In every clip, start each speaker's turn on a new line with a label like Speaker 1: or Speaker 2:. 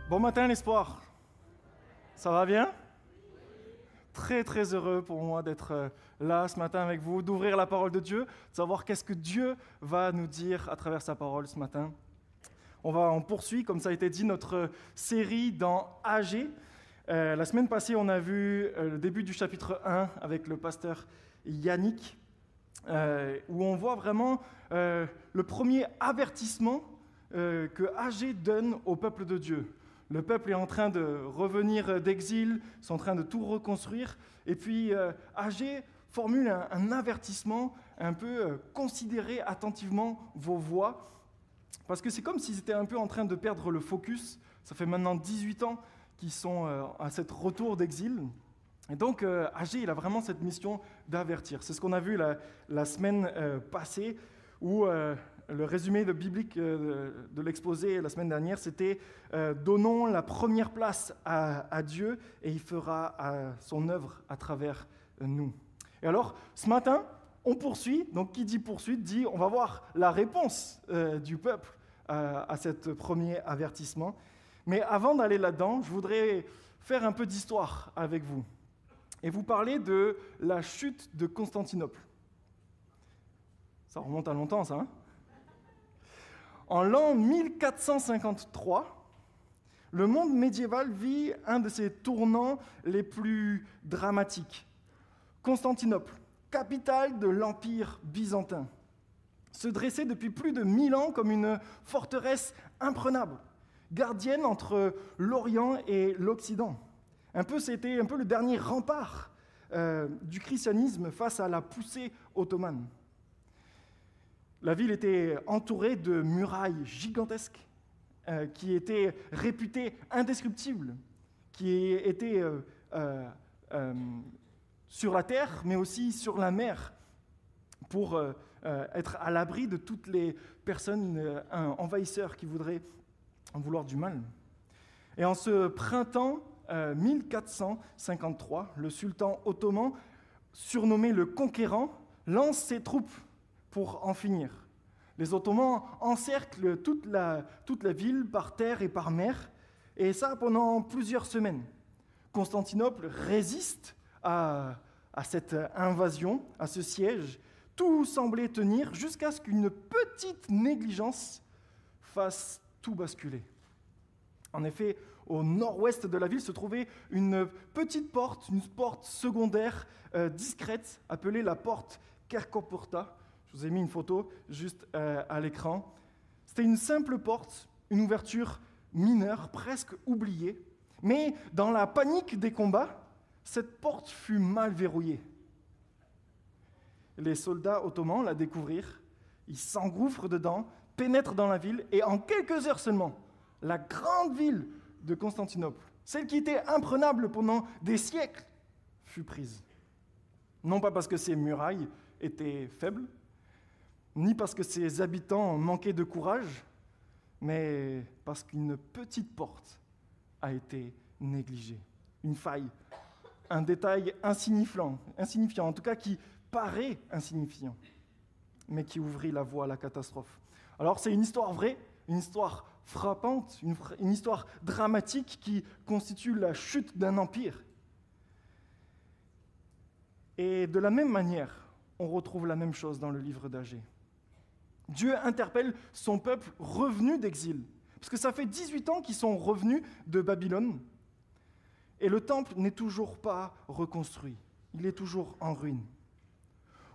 Speaker 1: Bon matin l'espoir, ça va bien? Très très heureux pour moi d'être là ce matin avec vous, d'ouvrir la parole de Dieu, de savoir qu'est-ce que Dieu va nous dire à travers sa parole ce matin. On poursuit, comme ça a été dit, notre série dans AG. La semaine passée, on a vu le début du chapitre 1 avec le pasteur Yannick, où on voit vraiment le premier avertissement que AG donne au peuple de Dieu. Le peuple est en train de revenir d'exil, ils sont en train de tout reconstruire, et puis AG formule un avertissement un peu considérez attentivement vos voix, parce que c'est comme s'ils étaient un peu en train de perdre le focus. Ça fait maintenant 18 ans qu'ils sont à cet retour d'exil. Et donc, AG, il a vraiment cette mission d'avertir. C'est ce qu'on a vu la semaine passée, où le résumé biblique de l'exposé la semaine dernière, c'était donnons la première place à Dieu et il fera son œuvre à travers nous. Et alors, ce matin, on poursuit. Donc, qui dit poursuite dit on va voir la réponse du peuple à ce premier avertissement. Mais avant d'aller là-dedans, je voudrais faire un peu d'histoire avec vous et vous parler de la chute de Constantinople. Ça remonte à longtemps, ça, hein? En l'an 1453, le monde médiéval vit un de ses tournants les plus dramatiques. Constantinople, capitale de l'Empire byzantin, se dressait depuis plus de 1000 ans comme une forteresse imprenable, gardienne entre l'Orient et l'Occident. C'était un peu le dernier rempart du christianisme face à la poussée ottomane. La ville était entourée de murailles gigantesques qui étaient réputées indestructibles, qui étaient sur la terre, mais aussi sur la mer, pour être à l'abri de toutes les personnes envahisseurs qui voudraient en vouloir du mal. Et en ce printemps 1453, le sultan ottoman, surnommé le Conquérant, lance ses troupes pour en finir. Les Ottomans encerclent toute la ville par terre et par mer, et ça pendant plusieurs semaines. Constantinople résiste à cette invasion, à ce siège. Tout semblait tenir jusqu'à ce qu'une petite négligence fasse tout basculer. En effet, au nord-ouest de la ville se trouvait une petite porte, une porte secondaire discrète, appelée la porte Kerkoporta. Je vous ai mis une photo juste à l'écran. C'était une simple porte, une ouverture mineure, presque oubliée. Mais dans la panique des combats, cette porte fut mal verrouillée. Les soldats ottomans la découvrirent, ils s'engouffrent dedans, pénètrent dans la ville, et en quelques heures seulement, la grande ville de Constantinople, celle qui était imprenable pendant des siècles, fut prise. Non pas parce que ses murailles étaient faibles, ni parce que ses habitants manquaient de courage, mais parce qu'une petite porte a été négligée. Une faille, un détail insignifiant, en tout cas qui paraît insignifiant, mais qui ouvrit la voie à la catastrophe. Alors c'est une histoire vraie, une histoire frappante, une histoire dramatique qui constitue la chute d'un empire. Et de la même manière, on retrouve la même chose dans le livre d'Agé. Dieu interpelle son peuple revenu d'exil, parce que ça fait 18 ans qu'ils sont revenus de Babylone, et le temple n'est toujours pas reconstruit, il est toujours en ruine.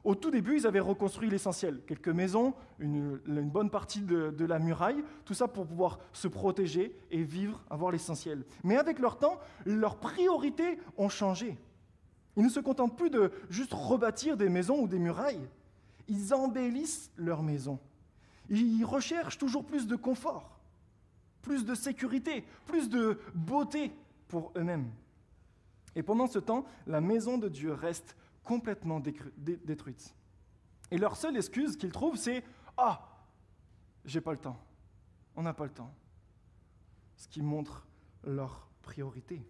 Speaker 1: Au tout début, ils avaient reconstruit l'essentiel, quelques maisons, une bonne partie de la muraille, tout ça pour pouvoir se protéger et vivre, avoir l'essentiel. Mais avec leur temps, leurs priorités ont changé. Ils ne se contentent plus de juste rebâtir des maisons ou des murailles. Ils embellissent leurs maisons. Ils recherchent toujours plus de confort, plus de sécurité, plus de beauté pour eux-mêmes. Et pendant ce temps, la maison de Dieu reste complètement détruite. Et leur seule excuse qu'ils trouvent, c'est « Ah, j'ai pas le temps. On n'a pas le temps. » Ce qui montre leur priorité.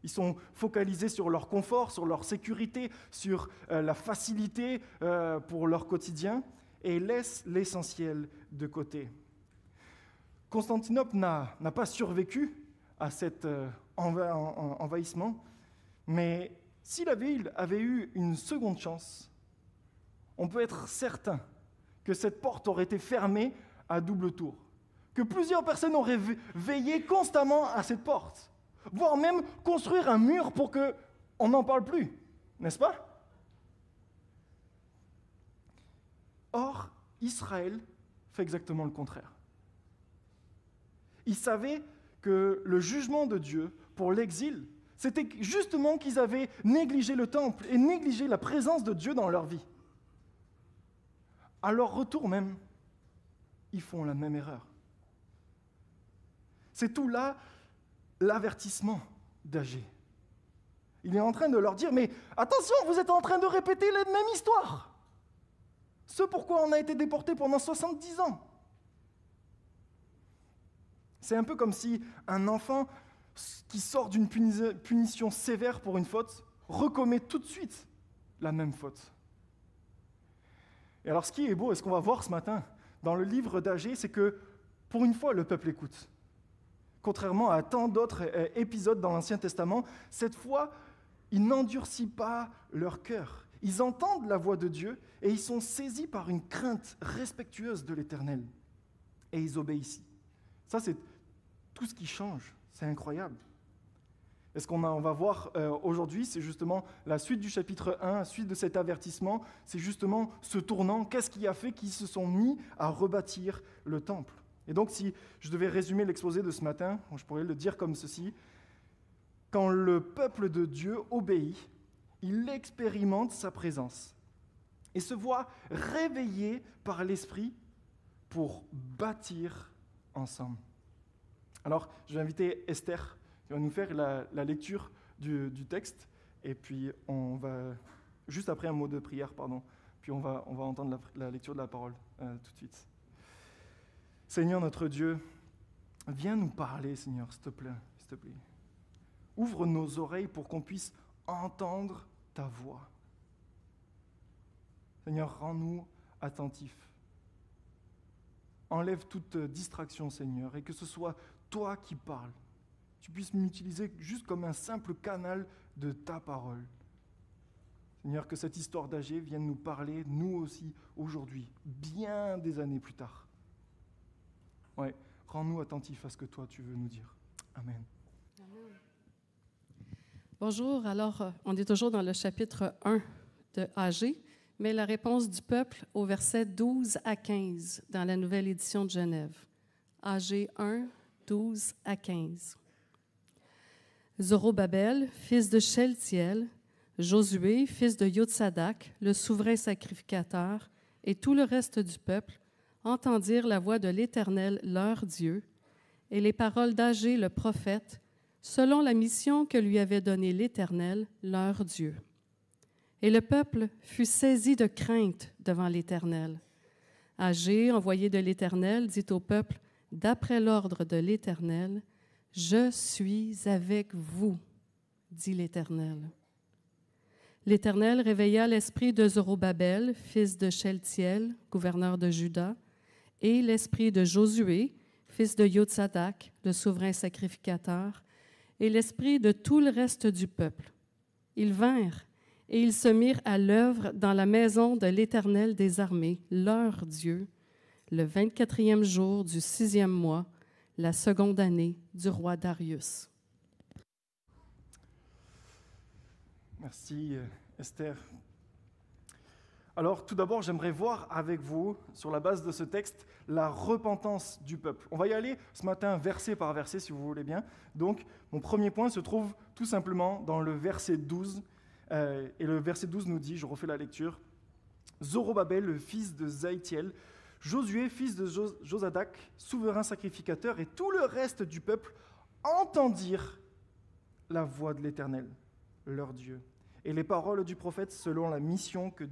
Speaker 1: Ils sont focalisés sur leur confort, sur leur sécurité, sur la facilité pour leur quotidien et laissent l'essentiel de côté. Constantinople n'a pas survécu à cet envahissement, mais si la ville avait eu une seconde chance, on peut être certain que cette porte aurait été fermée à double tour, que plusieurs personnes auraient veillé constamment à cette porte, voire même construire un mur pour qu'on n'en parle plus, n'est-ce pas? Or, Israël fait exactement le contraire. Ils savaient que le jugement de Dieu pour l'exil, c'était justement qu'ils avaient négligé le temple et négligé la présence de Dieu dans leur vie. À leur retour même, ils font la même erreur. C'est tout là l'avertissement d'Agé. Il est en train de leur dire, mais attention, vous êtes en train de répéter la même histoire. Ce pourquoi on a été déporté pendant 70 ans. C'est un peu comme si un enfant qui sort d'une punition sévère pour une faute recommet tout de suite la même faute. Et alors ce qui est beau et ce qu'on va voir ce matin dans le livre d'Agé, c'est que pour une fois le peuple écoute. Contrairement à tant d'autres épisodes dans l'Ancien Testament, cette fois, ils n'endurcissent pas leur cœur. Ils entendent la voix de Dieu et ils sont saisis par une crainte respectueuse de l'Éternel. Et ils obéissent. Ça, c'est tout ce qui change. C'est incroyable. Et ce qu'on va voir aujourd'hui, c'est justement la suite du chapitre 1, la suite de cet avertissement, c'est justement ce tournant. Qu'est-ce qui a fait qu'ils se sont mis à rebâtir le temple? Et donc, si je devais résumer l'exposé de ce matin, je pourrais le dire comme ceci. Quand le peuple de Dieu obéit, il expérimente sa présence et se voit réveillé par l'Esprit pour bâtir ensemble. Alors, je vais inviter Esther qui va nous faire la lecture du texte, et puis on va, juste après un mot de prière, puis on va entendre la lecture de la parole tout de suite. Seigneur notre Dieu, viens nous parler, Seigneur, s'il te plaît. Ouvre nos oreilles pour qu'on puisse entendre ta voix. Seigneur, rends-nous attentifs. Enlève toute distraction, Seigneur, et que ce soit toi qui parles. Tu puisses m'utiliser juste comme un simple canal de ta parole. Seigneur, que cette histoire d'Agé vienne nous parler, nous aussi, aujourd'hui, bien des années plus tard. Ouais, rends-nous attentifs à ce que toi, tu veux nous dire. Amen.
Speaker 2: Bonjour, alors on est toujours dans le chapitre 1 de Agé, mais la réponse du peuple au verset 12 à 15 dans la nouvelle édition de Genève. Agé 1, 12 à 15. Zorobabel, fils de Sheltiel, Josué, fils de Yotsadak, le souverain sacrificateur, et tout le reste du peuple entendirent la voix de l'Éternel, leur Dieu, et les paroles d'Agé le prophète, selon la mission que lui avait donnée l'Éternel, leur Dieu. Et le peuple fut saisi de crainte devant l'Éternel. Agé, envoyé de l'Éternel, dit au peuple, d'après l'ordre de l'Éternel, « Je suis avec vous, dit l'Éternel. » L'Éternel réveilla l'esprit de Zorobabel, fils de Sheltiel, gouverneur de Juda, et l'esprit de Josué, fils de Yotsadak, le souverain sacrificateur, et l'esprit de tout le reste du peuple. Ils vinrent, et ils se mirent à l'œuvre dans la maison de l'Éternel des armées, leur Dieu, le 24e jour du 6e mois, la seconde année du roi Darius.
Speaker 1: Merci, Esther. Alors, tout d'abord, j'aimerais voir avec vous, sur la base de ce texte, la repentance du peuple. On va y aller ce matin verset par verset, si vous voulez bien. Donc, mon premier point se trouve tout simplement dans le verset 12. Et le verset 12 nous dit, je refais la lecture, « Zorobabel, le fils de Zaïtiel, Josué, fils de Josadak, souverain sacrificateur, et tout le reste du peuple entendirent la voix de l'Éternel, leur Dieu, et les paroles du prophète selon la mission que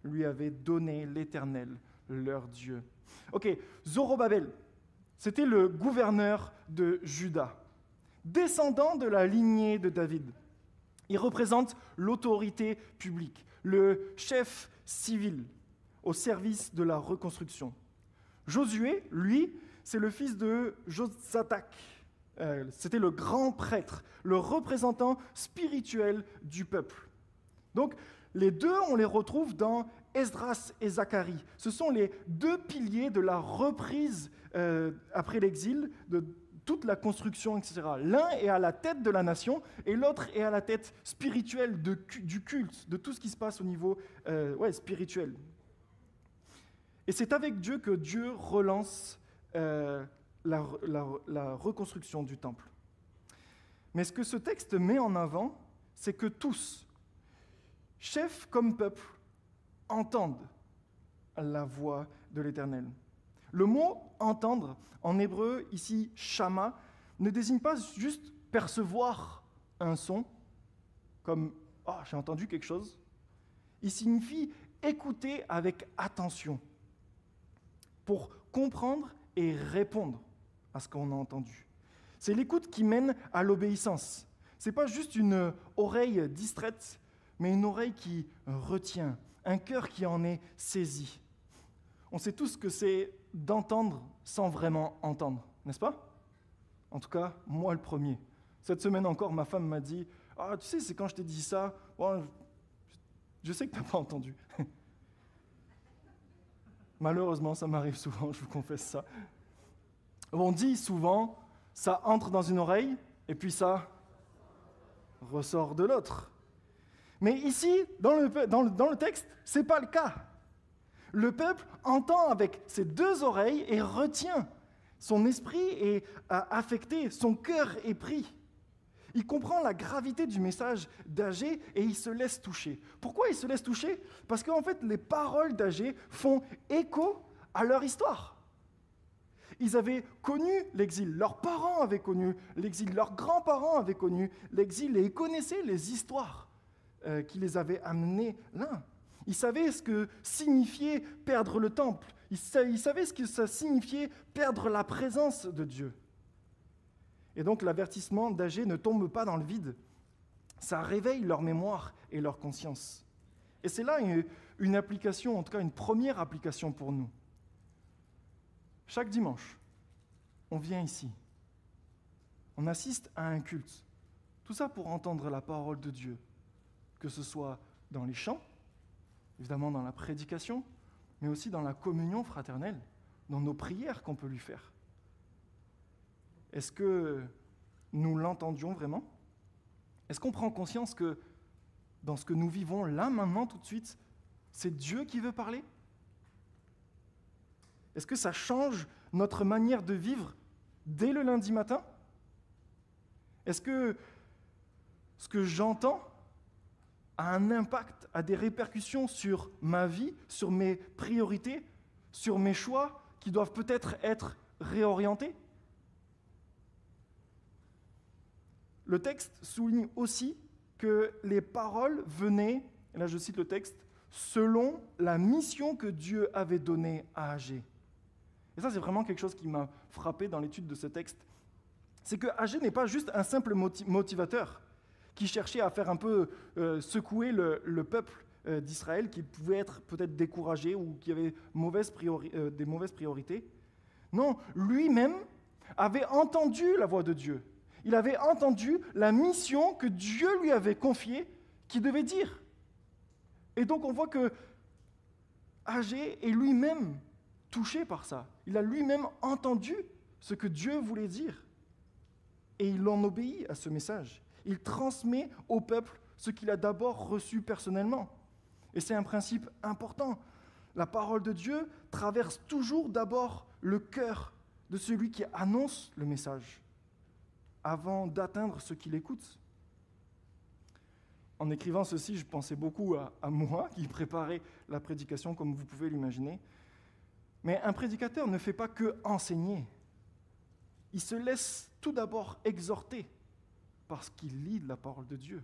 Speaker 1: lui avait donnée l'Éternel, leur Dieu. » Ok, Zorobabel, c'était le gouverneur de Juda, descendant de la lignée de David. Il représente l'autorité publique, le chef civil au service de la reconstruction. Josué, lui, c'est le fils de Josadak, C'était le grand prêtre, le représentant spirituel du peuple. Donc, les deux, on les retrouve dans Esdras et Zacharie. Ce sont les deux piliers de la reprise après l'exil, de toute la construction, etc. L'un est à la tête de la nation et l'autre est à la tête spirituelle du culte, de tout ce qui se passe au niveau spirituel. Et c'est avec Dieu que Dieu relance la reconstruction du temple. Mais ce que ce texte met en avant, c'est que tous, chefs comme peuple, entendent la voix de l'Éternel. Le mot « entendre » en hébreu, ici « shama », ne désigne pas juste percevoir un son, comme « oh, j'ai entendu quelque chose ». Il signifie écouter avec attention, pour comprendre et répondre à ce qu'on a entendu. C'est l'écoute qui mène à l'obéissance. Ce n'est pas juste une oreille distraite, mais une oreille qui retient, un cœur qui en est saisi. On sait tous ce que c'est d'entendre sans vraiment entendre, n'est-ce pas? En tout cas, moi le premier. Cette semaine encore, ma femme m'a dit « Ah, tu sais, c'est quand je t'ai dit ça, bon, je sais que tu n'as pas entendu. » Malheureusement, ça m'arrive souvent, je vous confesse ça. On dit souvent, ça entre dans une oreille, et puis ça ressort de l'autre. Mais ici, dans le texte, ce n'est pas le cas. Le peuple entend avec ses deux oreilles et retient. Son esprit est affecté, son cœur est pris. Il comprend la gravité du message d'Agé et il se laisse toucher. Pourquoi il se laisse toucher? Parce qu'en fait, les paroles d'Agé font écho à leur histoire. Ils avaient connu l'exil, leurs parents avaient connu l'exil, leurs grands-parents avaient connu l'exil et ils connaissaient les histoires qui les avaient amenés là. Ils savaient ce que signifiait perdre le temple. Ils savaient ce que ça signifiait perdre la présence de Dieu. Et donc l'avertissement d'Agé ne tombe pas dans le vide. Ça réveille leur mémoire et leur conscience. Et c'est là une application, en tout cas une première application pour nous. Chaque dimanche, on vient ici. On assiste à un culte. Tout ça pour entendre la parole de Dieu, que ce soit dans les chants, évidemment dans la prédication, mais aussi dans la communion fraternelle, dans nos prières qu'on peut lui faire. Est-ce que nous l'entendions vraiment? Est-ce qu'on prend conscience que dans ce que nous vivons là, maintenant, tout de suite, c'est Dieu qui veut parler? Est-ce que ça change notre manière de vivre dès le lundi matin? Est-ce que ce que j'entends a un impact, a des répercussions sur ma vie, sur mes priorités, sur mes choix qui doivent peut-être être réorientés? Le texte souligne aussi que les paroles venaient, et là je cite le texte, selon la mission que Dieu avait donnée à Agé. Et ça, c'est vraiment quelque chose qui m'a frappé dans l'étude de ce texte. C'est que Agé n'est pas juste un simple motivateur qui cherchait à faire un peu secouer le peuple d'Israël qui pouvait être peut-être découragé ou qui avait des mauvaises priorités. Non, lui-même avait entendu la voix de Dieu. Il avait entendu la mission que Dieu lui avait confiée, qu'il devait dire. Et donc on voit que Agé est lui-même touché par ça. Il a lui-même entendu ce que Dieu voulait dire. Et il en obéit à ce message. Il transmet au peuple ce qu'il a d'abord reçu personnellement. Et c'est un principe important. La parole de Dieu traverse toujours d'abord le cœur de celui qui annonce le message, avant d'atteindre ceux qui l'écoutent. En écrivant ceci, je pensais beaucoup à moi, qui préparais la prédication, comme vous pouvez l'imaginer. Mais un prédicateur ne fait pas que enseigner. Il se laisse tout d'abord exhorter parce qu'il lit de la parole de Dieu,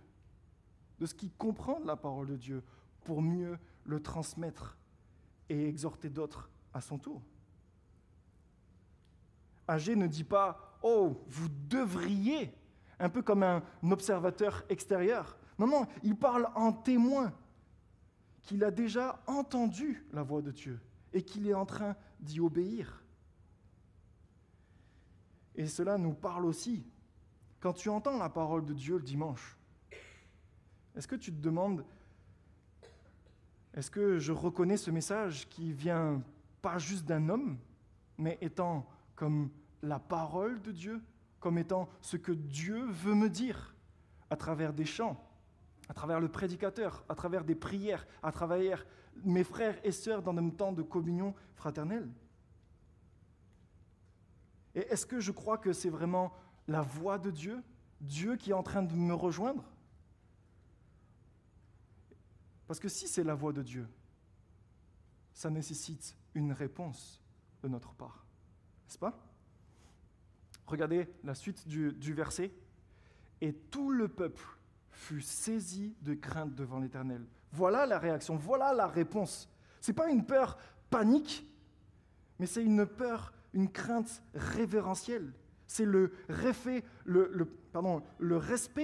Speaker 1: de ce qu'il comprend de la parole de Dieu, pour mieux le transmettre et exhorter d'autres à son tour. Agé ne dit pas « Oh, vous devriez », un peu comme un observateur extérieur. Non, il parle en témoin qu'il a déjà entendu la voix de Dieu et qu'il est en train d'y obéir. Et cela nous parle aussi. Quand tu entends la parole de Dieu le dimanche, est-ce que tu te demandes, est-ce que je reconnais ce message qui vient pas juste d'un homme, mais étant comme la parole de Dieu, comme étant ce que Dieu veut me dire à travers des chants, à travers le prédicateur, à travers des prières, à travers mes frères et sœurs dans un temps de communion fraternelle? Et est-ce que je crois que c'est vraiment la voix de Dieu, Dieu qui est en train de me rejoindre? Parce que si c'est la voix de Dieu, ça nécessite une réponse de notre part, n'est-ce pas? Regardez la suite du verset. Et tout le peuple fut saisi de crainte devant l'Éternel. Voilà la réaction, voilà la réponse. Ce n'est pas une peur panique, mais c'est une peur, une crainte révérentielle. C'est le respect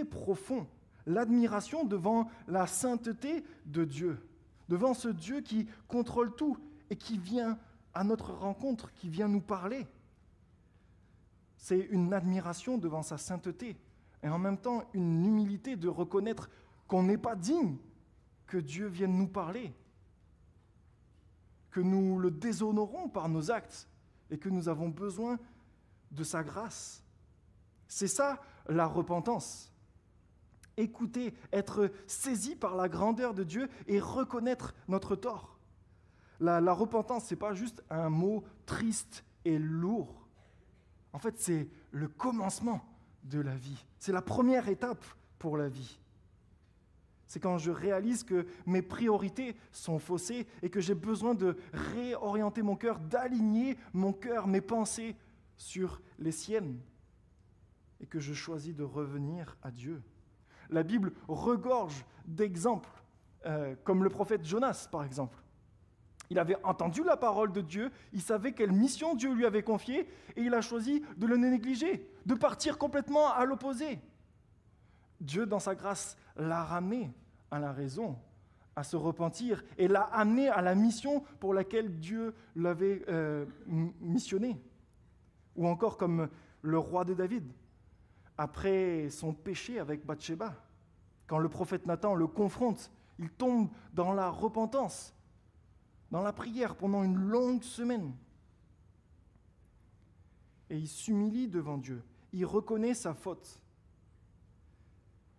Speaker 1: profond, l'admiration devant la sainteté de Dieu, devant ce Dieu qui contrôle tout et qui vient à notre rencontre, qui vient nous parler. C'est une admiration devant sa sainteté et en même temps une humilité de reconnaître qu'on n'est pas digne que Dieu vienne nous parler, que nous le déshonorons par nos actes et que nous avons besoin de sa grâce. C'est ça la repentance. Écouter, être saisi par la grandeur de Dieu et reconnaître notre tort. La repentance, ce n'est pas juste un mot triste et lourd. En fait, c'est le commencement de la vie. C'est la première étape pour la vie. C'est quand je réalise que mes priorités sont faussées et que j'ai besoin de réorienter mon cœur, d'aligner mon cœur, mes pensées sur les siennes et que je choisis de revenir à Dieu. La Bible regorge d'exemples, comme le prophète Jonas, par exemple. Il avait entendu la parole de Dieu, il savait quelle mission Dieu lui avait confiée, et il a choisi de le négliger, de partir complètement à l'opposé. Dieu, dans sa grâce, l'a ramené à la raison, à se repentir, et l'a amené à la mission pour laquelle Dieu l'avait missionné. Ou encore comme le roi de David, après son péché avec Bathsheba, quand le prophète Nathan le confronte, il tombe dans la repentance, dans la prière pendant une longue semaine. Et il s'humilie devant Dieu, il reconnaît sa faute.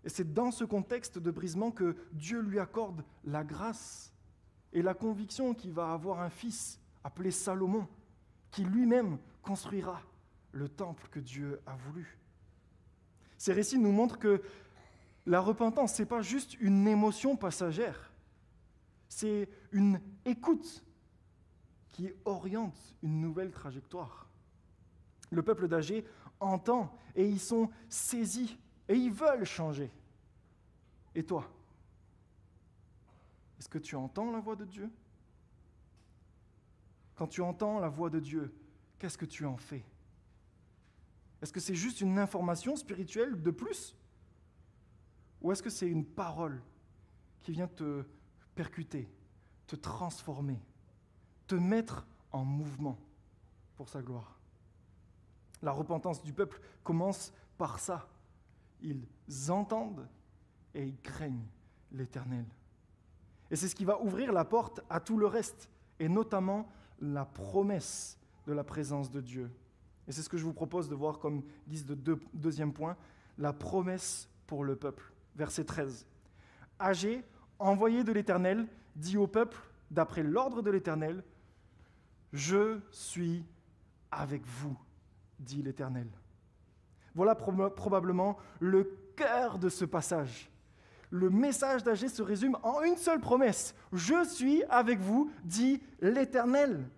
Speaker 1: Et c'est dans ce contexte de brisement que Dieu lui accorde la grâce et la conviction qu'il va avoir un fils appelé Salomon, qui lui-même construira le temple que Dieu a voulu. Ces récits nous montrent que la repentance, ce n'est pas juste une émotion passagère, c'est une écoute qui oriente une nouvelle trajectoire. Le peuple d'Agé entend et ils sont saisis et ils veulent changer. Et toi, est-ce que tu entends la voix de Dieu? Quand tu entends la voix de Dieu, qu'est-ce que tu en fais? Est-ce que c'est juste une information spirituelle de plus? Ou est-ce que c'est une parole qui vient te percuter, te transformer, te mettre en mouvement pour sa gloire? La repentance du peuple commence par ça. Ils entendent et ils craignent l'Éternel. Et c'est ce qui va ouvrir la porte à tout le reste, et notamment la promesse de la présence de Dieu. Et c'est ce que je vous propose de voir comme guise de deuxième point, la promesse pour le peuple. Verset 13. Agé, envoyé de l'Éternel, dit au peuple, d'après l'ordre de l'Éternel, « Je suis avec vous, dit l'Éternel. » Voilà probablement le cœur de ce passage. Le message d'Agé se résume en une seule promesse. « Je suis avec vous, dit l'Éternel. »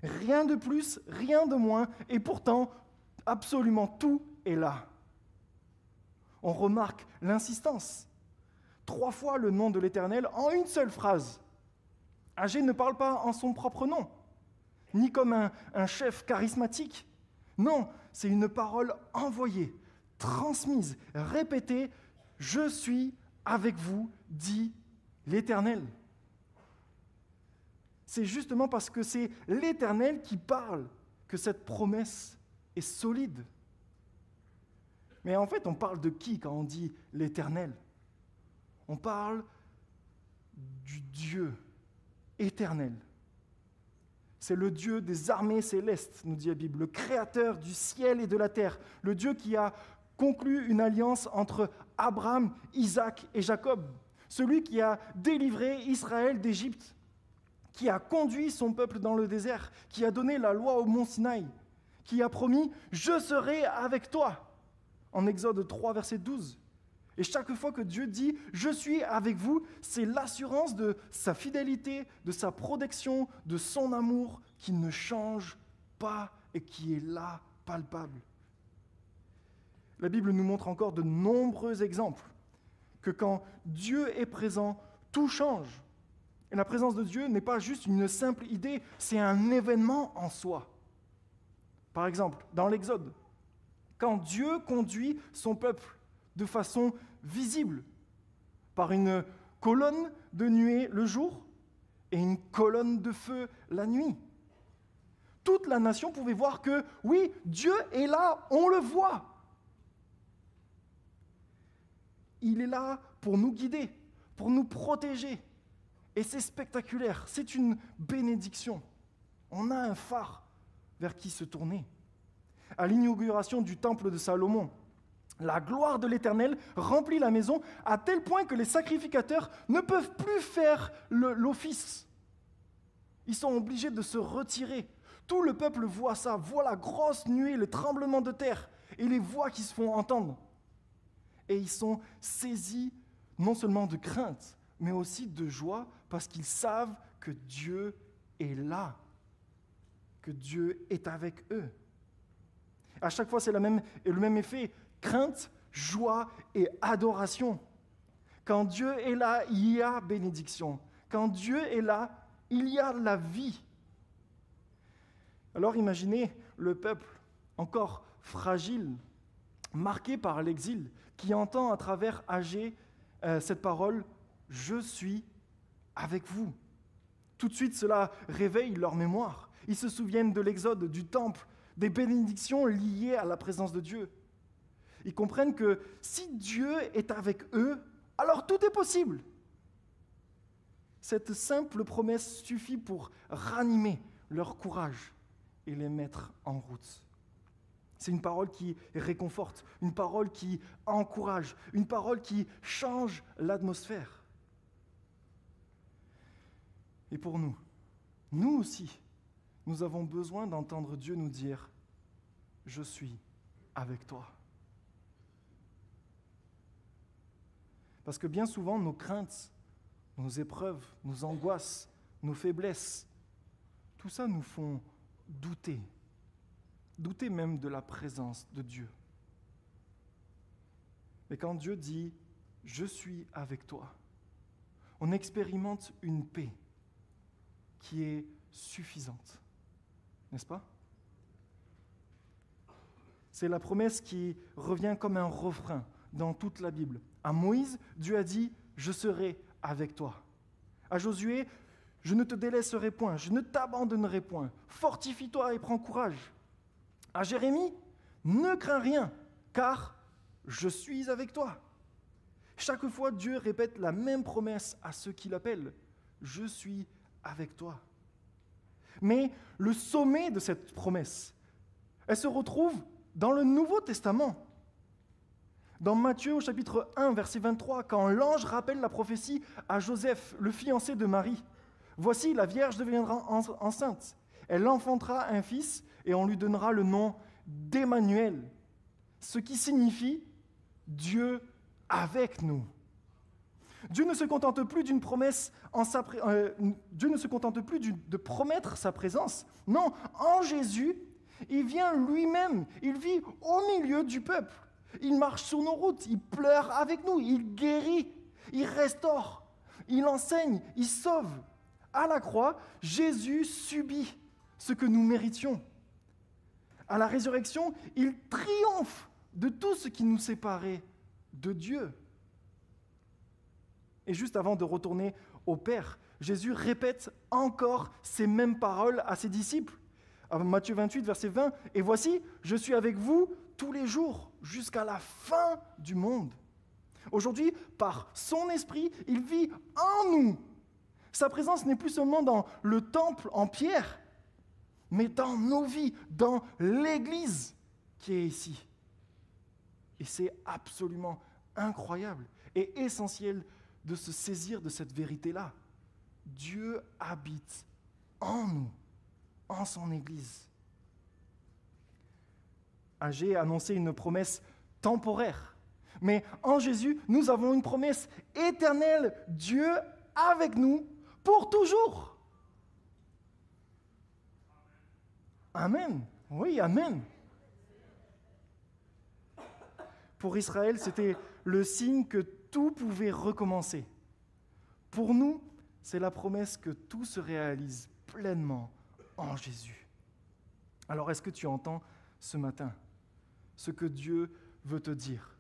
Speaker 1: Rien de plus, rien de moins, et pourtant, absolument tout est là. On remarque l'insistance. 3 fois le nom de l'Éternel en une seule phrase. Agé ne parle pas en son propre nom, ni comme un chef charismatique. Non, c'est une parole envoyée, transmise, répétée. « Je suis avec vous, dit l'Éternel. » C'est justement parce que c'est l'Éternel qui parle que cette promesse est solide, Mais en fait, on parle de qui quand on dit l'Éternel? On parle du Dieu éternel. C'est le Dieu des armées célestes, nous dit la Bible, le créateur du ciel et de la terre, le Dieu qui a conclu une alliance entre Abraham, Isaac et Jacob, celui qui a délivré Israël d'Égypte, qui a conduit son peuple dans le désert, qui a donné la loi au mont Sinaï, qui a promis « Je serai avec toi » en Exode 3, verset 12. Et chaque fois que Dieu dit « Je suis avec vous », c'est l'assurance de sa fidélité, de sa protection, de son amour qui ne change pas et qui est là, palpable. La Bible nous montre encore de nombreux exemples que quand Dieu est présent, tout change. Et la présence de Dieu n'est pas juste une simple idée, c'est un événement en soi. Par exemple, dans l'Exode, quand Dieu conduit son peuple de façon visible, par une colonne de nuée le jour et une colonne de feu la nuit, toute la nation pouvait voir que, oui, Dieu est là, on le voit. Il est là pour nous guider, pour nous protéger. Et c'est spectaculaire, c'est une bénédiction. On a un phare vers qui se tourner. À l'inauguration du temple de Salomon, la gloire de l'Éternel remplit la maison à tel point que les sacrificateurs ne peuvent plus faire l'office. Ils sont obligés de se retirer. Tout le peuple voit ça, voit la grosse nuée, le tremblement de terre et les voix qui se font entendre. Et ils sont saisis non seulement de crainte, mais aussi de joie parce qu'ils savent que Dieu est là, que Dieu est avec eux. À chaque fois, c'est le même effet, crainte, joie et adoration. Quand Dieu est là, il y a bénédiction. Quand Dieu est là, il y a la vie. Alors imaginez le peuple encore fragile, marqué par l'exil, qui entend à travers Agé cette parole « Je suis avec vous ». Tout de suite, cela réveille leur mémoire. Ils se souviennent de l'exode, du temple, des bénédictions liées à la présence de Dieu. Ils comprennent que si Dieu est avec eux, alors tout est possible. Cette simple promesse suffit pour ranimer leur courage et les mettre en route. C'est une parole qui réconforte, une parole qui encourage, une parole qui change l'atmosphère. Et pour nous aussi, nous avons besoin d'entendre Dieu nous dire « Je suis avec toi ». Parce que bien souvent, nos craintes, nos épreuves, nos angoisses, nos faiblesses, tout ça nous font douter même de la présence de Dieu. Mais quand Dieu dit « Je suis avec toi », on expérimente une paix qui est suffisante, n'est-ce pas? C'est la promesse qui revient comme un refrain dans toute la Bible. À Moïse, Dieu a dit « Je serai avec toi ». À Josué, « Je ne te délaisserai point, je ne t'abandonnerai point. Fortifie-toi et prends courage. » À Jérémie, « Ne crains rien, car je suis avec toi. » Chaque fois, Dieu répète la même promesse à ceux qui l'appellent. « Je suis avec toi. » Mais le sommet de cette promesse, elle se retrouve dans le Nouveau Testament. Dans Matthieu au chapitre 1, verset 23, quand l'ange rappelle la prophétie à Joseph, le fiancé de Marie. « Voici, la Vierge deviendra enceinte. Elle enfantera un fils et on lui donnera le nom d'Emmanuel, ce qui signifie Dieu avec nous. » Dieu ne se contente plus d'une promesse Dieu ne se contente plus de promettre sa présence. Non, en Jésus, il vient lui-même, il vit au milieu du peuple. Il marche sur nos routes, il pleure avec nous, il guérit, il restaure, il enseigne, il sauve. À la croix, Jésus subit ce que nous méritions. À la résurrection, il triomphe de tout ce qui nous séparait de Dieu. Et juste avant de retourner au Père, Jésus répète encore ces mêmes paroles à ses disciples. À Matthieu 28, verset 20, « Et voici, je suis avec vous tous les jours, jusqu'à la fin du monde. Aujourd'hui, par son esprit, il vit en nous. Sa présence n'est plus seulement dans le temple en pierre, mais dans nos vies, dans l'Église qui est ici. Et c'est absolument incroyable et essentiel de se saisir de cette vérité-là. Dieu habite en nous, en son Église. Agé a annoncé une promesse temporaire, mais en Jésus, nous avons une promesse éternelle, Dieu avec nous pour toujours. Amen. Oui, amen. Pour Israël, c'était le signe que tout pouvait recommencer. Pour nous, c'est la promesse que tout se réalise pleinement en Jésus. Alors, est-ce que tu entends ce matin ce que Dieu veut te dire?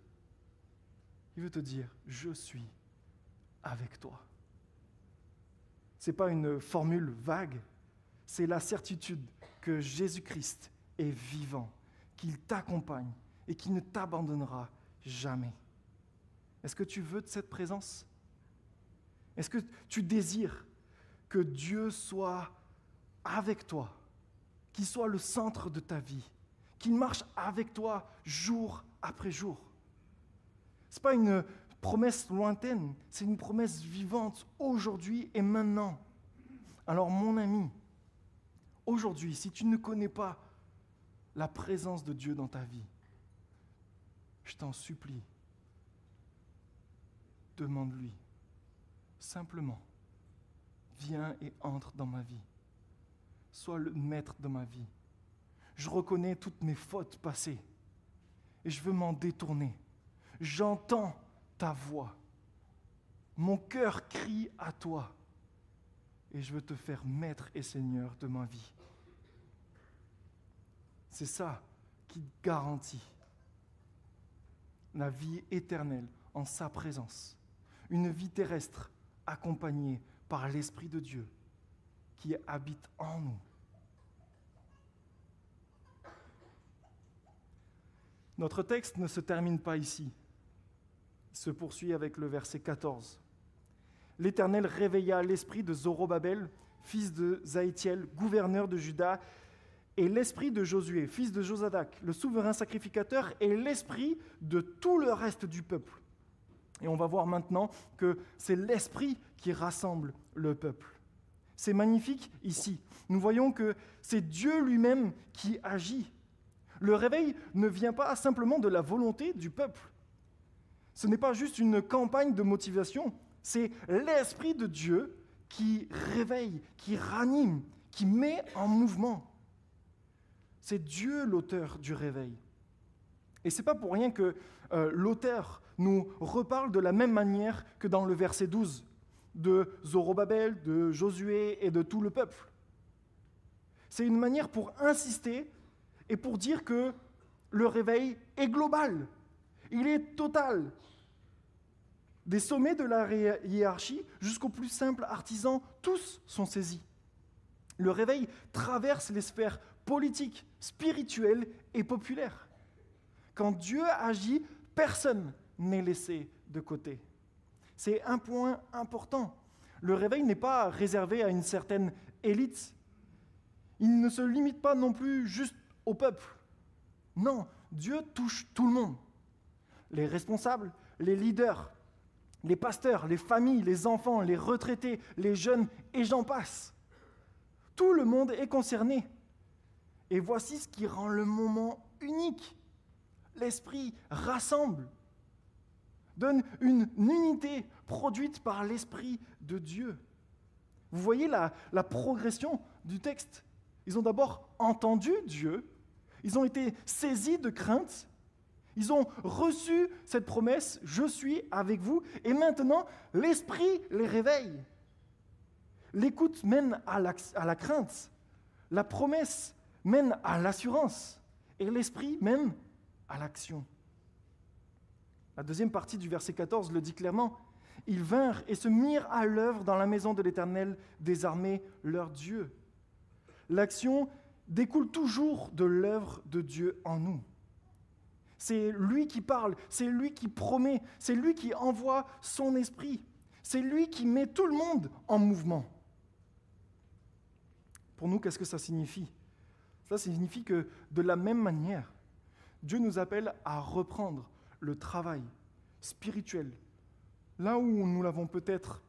Speaker 1: Il veut te dire, je suis avec toi. Ce n'est pas une formule vague, c'est la certitude que Jésus-Christ est vivant, qu'il t'accompagne et qu'il ne t'abandonnera jamais. Est-ce que tu veux de cette présence? Est-ce que tu désires que Dieu soit avec toi, qu'il soit le centre de ta vie, qu'il marche avec toi jour après jour? Ce n'est pas une promesse lointaine, c'est une promesse vivante aujourd'hui et maintenant. Alors mon ami, aujourd'hui, si tu ne connais pas la présence de Dieu dans ta vie, je t'en supplie, demande-lui. Simplement, viens et entre dans ma vie. Sois le maître de ma vie. Je reconnais toutes mes fautes passées et je veux m'en détourner. J'entends ta voix. Mon cœur crie à toi et je veux te faire maître et Seigneur de ma vie. C'est ça qui garantit la vie éternelle en sa présence. Une vie terrestre accompagnée par l'Esprit de Dieu qui habite en nous. Notre texte ne se termine pas ici. Il se poursuit avec le verset 14. L'Éternel réveilla l'esprit de Zorobabel, fils de Zaïtiel, gouverneur de Juda, et l'esprit de Josué, fils de Josadac, le souverain sacrificateur, et l'esprit de tout le reste du peuple. Et on va voir maintenant que c'est l'esprit qui rassemble le peuple. C'est magnifique ici. Nous voyons que c'est Dieu lui-même qui agit. Le réveil ne vient pas simplement de la volonté du peuple. Ce n'est pas juste une campagne de motivation, c'est l'Esprit de Dieu qui réveille, qui ranime, qui met en mouvement. C'est Dieu l'auteur du réveil. Et ce n'est pas pour rien que l'auteur nous reparle de la même manière que dans le verset 12, de Zorobabel, de Josué et de tout le peuple. C'est une manière pour insister et pour dire que le réveil est global, il est total. Des sommets de la hiérarchie jusqu'aux plus simples artisans, tous sont saisis. Le réveil traverse les sphères politiques, spirituelles et populaires. Quand Dieu agit, personne n'est laissé de côté. C'est un point important. Le réveil n'est pas réservé à une certaine élite. Il ne se limite pas non plus juste au peuple. Non, Dieu touche tout le monde. Les responsables, les leaders, les pasteurs, les familles, les enfants, les retraités, les jeunes, et j'en passe. Tout le monde est concerné. Et voici ce qui rend le moment unique. L'Esprit rassemble, donne une unité produite par l'Esprit de Dieu. Vous voyez la progression du texte. Ils ont d'abord entendu Dieu, ils ont été saisis de crainte, ils ont reçu cette promesse, je suis avec vous, et maintenant l'Esprit les réveille. L'écoute mène à la crainte, la promesse mène à l'assurance, et l'Esprit mène à l'action. La deuxième partie du verset 14 le dit clairement. Ils vinrent et se mirent à l'œuvre dans la maison de l'Éternel des armées, leur Dieu. L'action découle toujours de l'œuvre de Dieu en nous. C'est lui qui parle, c'est lui qui promet, c'est lui qui envoie son esprit. C'est lui qui met tout le monde en mouvement. Pour nous, qu'est-ce que ça signifie? Ça signifie que de la même manière, Dieu nous appelle à reprendre le travail spirituel, là où nous l'avons peut-être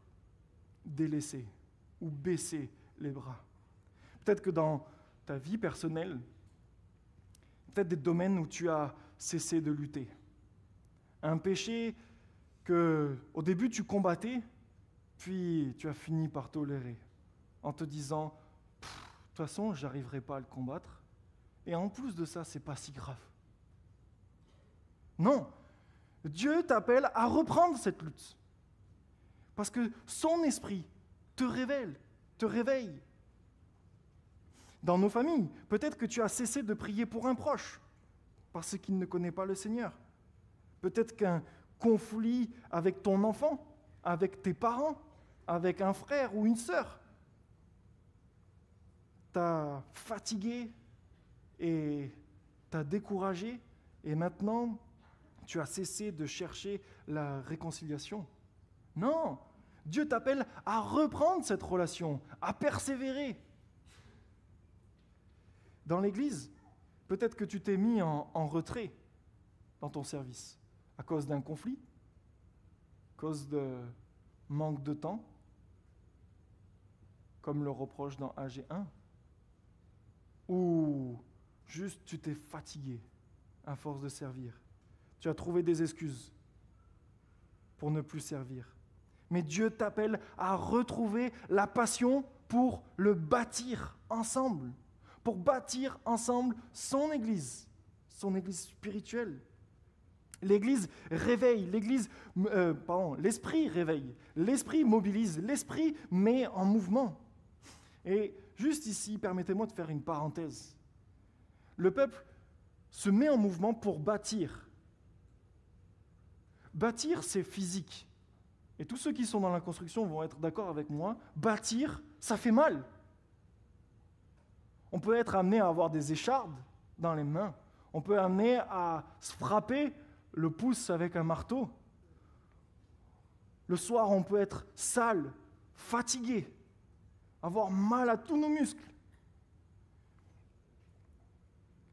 Speaker 1: délaissé ou baissé les bras. Peut-être que dans ta vie personnelle, peut-être des domaines où tu as cessé de lutter. Un péché que au début tu combattais, puis tu as fini par tolérer, en te disant « de toute façon, je n'arriverai pas à le combattre, et en plus de ça, c'est pas si grave. » Non, Dieu t'appelle à reprendre cette lutte, parce que son esprit te réveille. Dans nos familles, peut-être que tu as cessé de prier pour un proche, parce qu'il ne connaît pas le Seigneur. Peut-être qu'un conflit avec ton enfant, avec tes parents, avec un frère ou une sœur, t'a fatigué et t'a découragé, et maintenant, tu as cessé de chercher la réconciliation. Non, Dieu t'appelle à reprendre cette relation, à persévérer. Dans l'Église, peut-être que tu t'es mis en retrait dans ton service à cause d'un conflit, à cause de manque de temps, comme le reproche dans AG1, ou juste tu t'es fatigué à force de servir. Tu as trouvé des excuses pour ne plus servir. Mais Dieu t'appelle à retrouver la passion pour le bâtir ensemble, pour bâtir ensemble son Église spirituelle. L'Église réveille, l'Esprit réveille, l'Esprit mobilise, l'Esprit met en mouvement. Et juste ici, permettez-moi de faire une parenthèse. Le peuple se met en mouvement pour bâtir. Bâtir, c'est physique. Et tous ceux qui sont dans la construction vont être d'accord avec moi. Bâtir, ça fait mal. On peut être amené à avoir des échardes dans les mains. On peut être amené à se frapper le pouce avec un marteau. Le soir, on peut être sale, fatigué, avoir mal à tous nos muscles.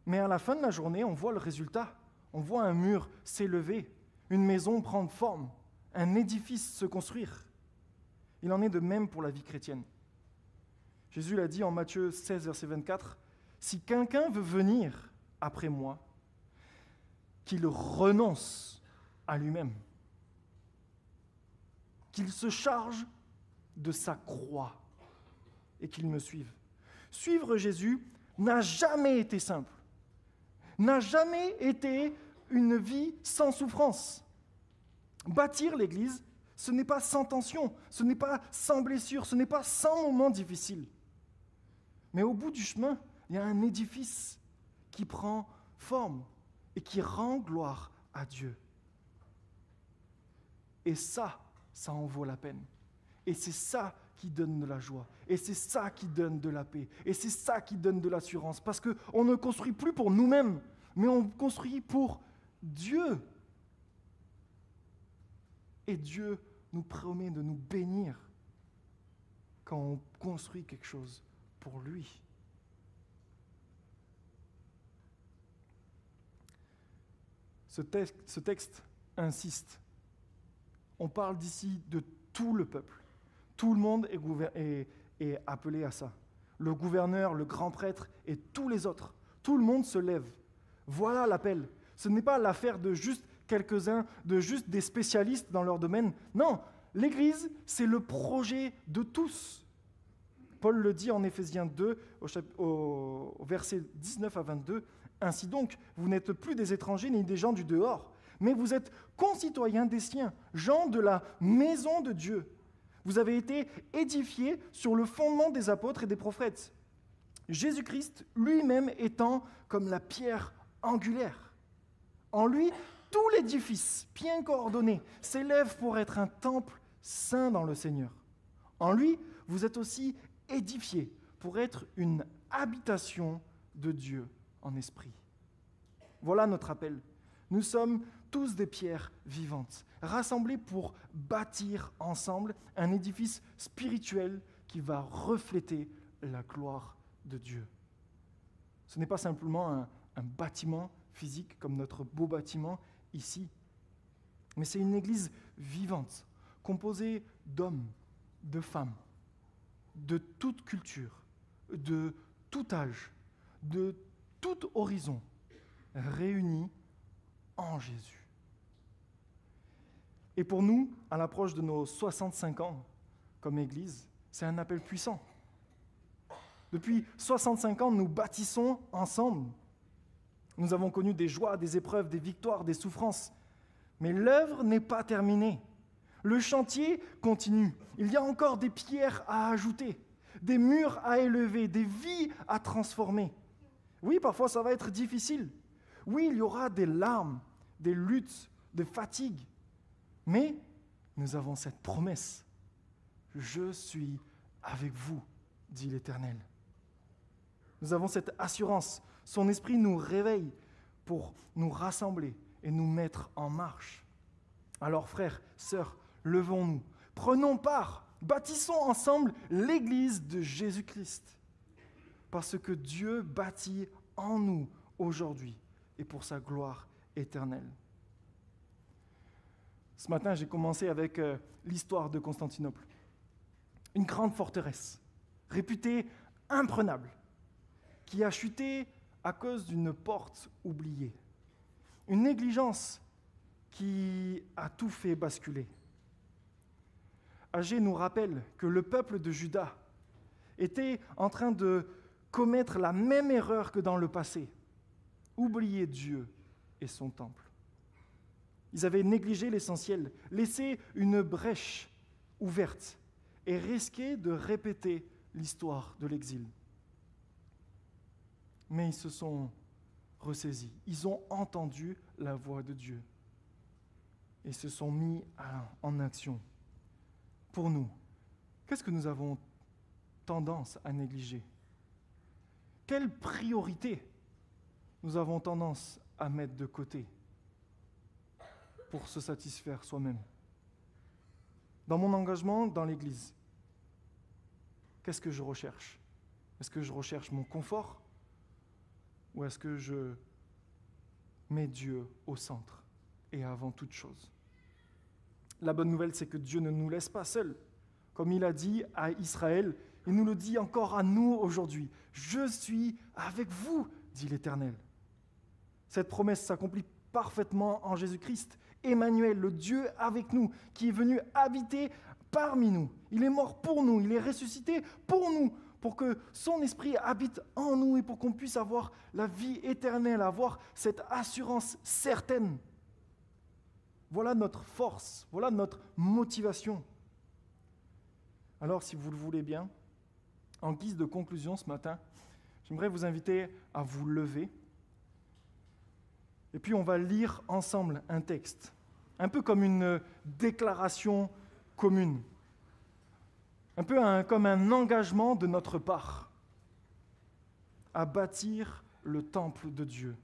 Speaker 1: Mais à la fin de la journée, on voit le résultat. On voit un mur s'élever, une maison prendre forme, un édifice se construire. Il en est de même pour la vie chrétienne. Jésus l'a dit en Matthieu 16, verset 24, « Si quelqu'un veut venir après moi, qu'il renonce à lui-même, qu'il se charge de sa croix et qu'il me suive. » Suivre Jésus n'a jamais été simple, n'a jamais été une vie sans souffrance. Bâtir l'Église, ce n'est pas sans tension, ce n'est pas sans blessure, ce n'est pas sans moments difficiles. Mais au bout du chemin, il y a un édifice qui prend forme et qui rend gloire à Dieu. Et ça en vaut la peine. Et c'est ça qui donne de la joie. Et c'est ça qui donne de la paix. Et c'est ça qui donne de l'assurance. Parce qu'on ne construit plus pour nous-mêmes, mais on construit pour Dieu. Et Dieu nous promet de nous bénir quand on construit quelque chose pour lui. Ce texte insiste. On parle d'ici de tout le peuple. Tout le monde est appelé à ça. Le gouverneur, le grand prêtre et tous les autres. Tout le monde se lève. Voilà l'appel. Ce n'est pas l'affaire de juste quelques-uns, de juste des spécialistes dans leur domaine. Non, l'Église, c'est le projet de tous. Paul le dit en Éphésiens 2, au verset 19 à 22. « Ainsi donc, vous n'êtes plus des étrangers ni des gens du dehors, mais vous êtes concitoyens des siens, gens de la maison de Dieu. Vous avez été édifiés sur le fondement des apôtres et des prophètes, Jésus-Christ lui-même étant comme la pierre angulaire. En lui, tout l'édifice, bien coordonné, s'élève pour être un temple saint dans le Seigneur. En lui, vous êtes aussi édifiés pour être une habitation de Dieu en esprit. » Voilà notre appel. Nous sommes tous des pierres vivantes, rassemblées pour bâtir ensemble un édifice spirituel qui va refléter la gloire de Dieu. Ce n'est pas simplement un bâtiment physique comme notre beau bâtiment ici, mais c'est une église vivante, composée d'hommes, de femmes, de toute culture, de tout âge, de tout horizon, réunis en Jésus. Et pour nous, à l'approche de nos 65 ans comme Église, c'est un appel puissant. Depuis 65 ans, nous bâtissons ensemble. Nous avons connu des joies, des épreuves, des victoires, des souffrances. Mais l'œuvre n'est pas terminée. Le chantier continue. Il y a encore des pierres à ajouter, des murs à élever, des vies à transformer. Oui, parfois ça va être difficile. Oui, il y aura des larmes, des luttes, des fatigues. Mais nous avons cette promesse. Je suis avec vous, dit l'Éternel. Nous avons cette assurance. Son esprit nous réveille pour nous rassembler et nous mettre en marche. Alors frères, sœurs, levons-nous, prenons part, bâtissons ensemble l'Église de Jésus-Christ. Parce que Dieu bâtit en nous aujourd'hui et pour sa gloire éternelle. Ce matin, j'ai commencé avec l'histoire de Constantinople. Une grande forteresse, réputée imprenable, qui a chuté à cause d'une porte oubliée. Une négligence qui a tout fait basculer. Agée nous rappelle que le peuple de Juda était en train de commettre la même erreur que dans le passé, oublier Dieu et son temple. Ils avaient négligé l'essentiel, laissé une brèche ouverte et risqué de répéter l'histoire de l'exil. Mais ils se sont ressaisis, ils ont entendu la voix de Dieu et se sont mis en action. Pour nous, qu'est-ce que nous avons tendance à négliger? Quelle priorité nous avons tendance à mettre de côté pour se satisfaire soi-même? Dans mon engagement dans l'Église, qu'est-ce que je recherche? Est-ce que je recherche mon confort ou est-ce que je mets Dieu au centre et avant toute chose? La bonne nouvelle, c'est que Dieu ne nous laisse pas seuls. Comme il a dit à Israël, il nous le dit encore à nous aujourd'hui. « Je suis avec vous », dit l'Éternel. Cette promesse s'accomplit parfaitement en Jésus-Christ. Emmanuel, le Dieu avec nous, qui est venu habiter parmi nous. Il est mort pour nous, il est ressuscité pour nous, pour que son esprit habite en nous et pour qu'on puisse avoir la vie éternelle, avoir cette assurance certaine. Voilà notre force, voilà notre motivation. Alors, si vous le voulez bien, en guise de conclusion ce matin, j'aimerais vous inviter à vous lever. Et puis, on va lire ensemble un texte, un peu comme une déclaration commune, un peu comme un engagement de notre part à bâtir le temple de Dieu.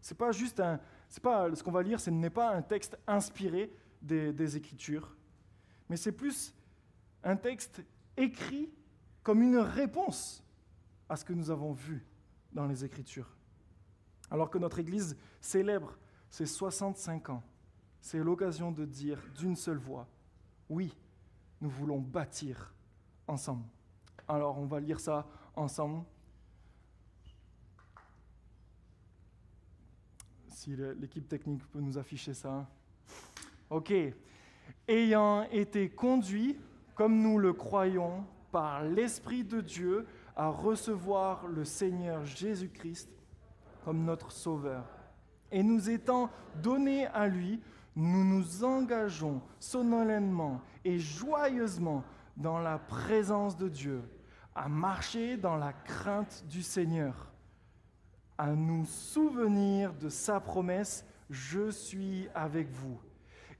Speaker 1: C'est pas ce qu'on va lire, ce n'est pas un texte inspiré des Écritures, mais c'est plus un texte écrit comme une réponse à ce que nous avons vu dans les Écritures. Alors que notre Église célèbre ses 65 ans, c'est l'occasion de dire d'une seule voix, oui, nous voulons bâtir ensemble. Alors on va lire ça ensemble. Si l'équipe technique peut nous afficher ça. Ok. Ayant été conduits, comme nous le croyons, par l'Esprit de Dieu, à recevoir le Seigneur Jésus-Christ comme notre Sauveur. Et nous étant donnés à lui, nous nous engageons solennellement et joyeusement dans la présence de Dieu, à marcher dans la crainte du Seigneur, à nous souvenir de sa promesse « Je suis avec vous »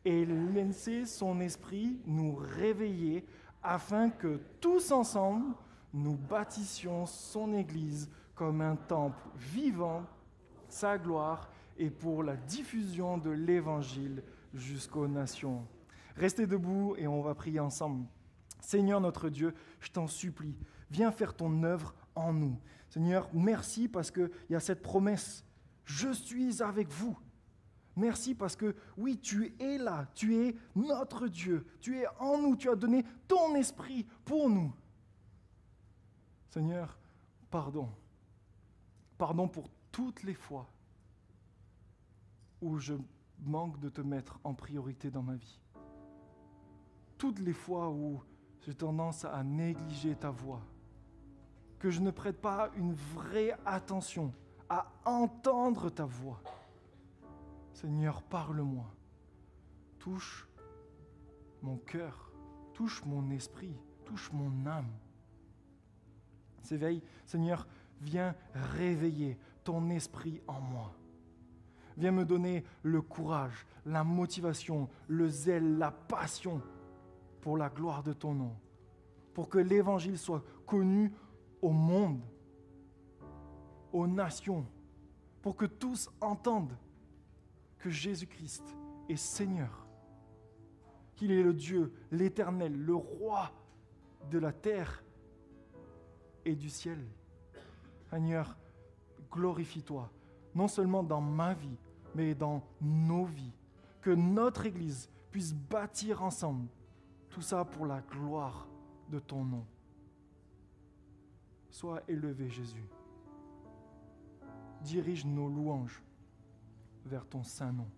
Speaker 1: et laisser son esprit nous réveiller afin que tous ensemble, nous bâtissions son Église comme un temple vivant, sa gloire et pour la diffusion de l'Évangile jusqu'aux nations. Restez debout et on va prier ensemble. Seigneur notre Dieu, je t'en supplie, viens faire ton œuvre en nous. Seigneur, merci parce qu'il y a cette promesse, je suis avec vous. Merci parce que oui, tu es là, tu es notre Dieu, tu es en nous, tu as donné ton esprit pour nous. Seigneur, pardon. Pardon pour toutes les fois où je manque de te mettre en priorité dans ma vie. Toutes les fois où j'ai tendance à négliger ta voix, que je ne prête pas une vraie attention à entendre ta voix. Seigneur, parle-moi. Touche mon cœur, touche mon esprit, touche mon âme. Seigneur, viens réveiller ton esprit en moi. Viens me donner le courage, la motivation, le zèle, la passion pour la gloire de ton nom, pour que l'Évangile soit connu au monde, aux nations, pour que tous entendent que Jésus-Christ est Seigneur, qu'il est le Dieu, l'Éternel, le Roi de la terre et du ciel. Seigneur, glorifie-toi, non seulement dans ma vie, mais dans nos vies, que notre Église puisse bâtir ensemble, tout ça pour la gloire de ton nom. Sois élevé, Jésus. Dirige nos louanges vers ton saint nom.